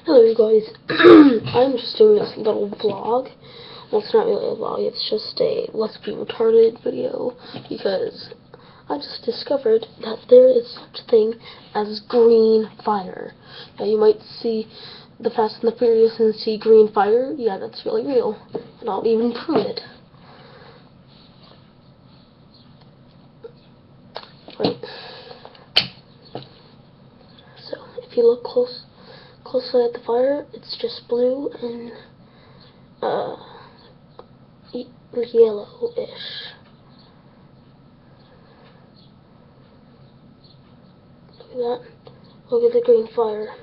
Hello you guys, I'm just doing this little vlog. Well, it's not really a vlog, it's just a Let's Be Retarded video, because I just discovered that there is such a thing as green fire. Now you might see the Fast and the Furious and see green fire. Yeah, that's really real, and I'll even prove it. Right. So, if you look closely at the fire, it's just blue and yellowish. Look at that. Look at the green fire.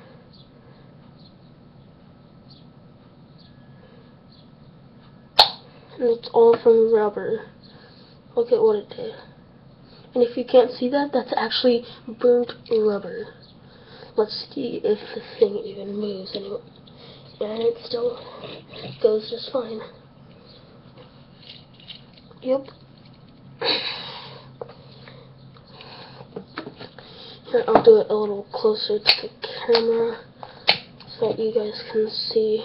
And it's all from rubber. Look at what it did. And if you can't see that, that's actually burnt rubber. Let's see if the thing even moves anyway. And it still goes just fine. Yep. Here, I'll do it a little closer to the camera so that you guys can see.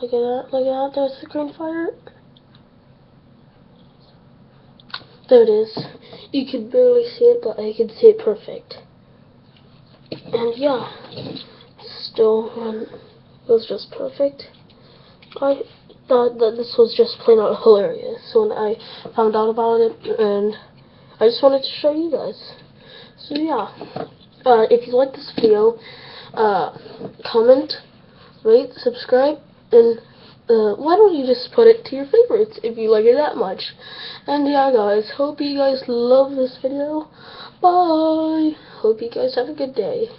Look at that, there's the green fire. There it is. You can barely see it, but I can see it perfect. And yeah, still it was just perfect. I thought that this was just plain out hilarious when I found out about it, and I just wanted to show you guys. So yeah, if you like this video, comment, rate, subscribe, and why don't you just put it to your favorites if you like it that much. And yeah guys, hope you guys love this video. Bye. Hope you guys have a good day.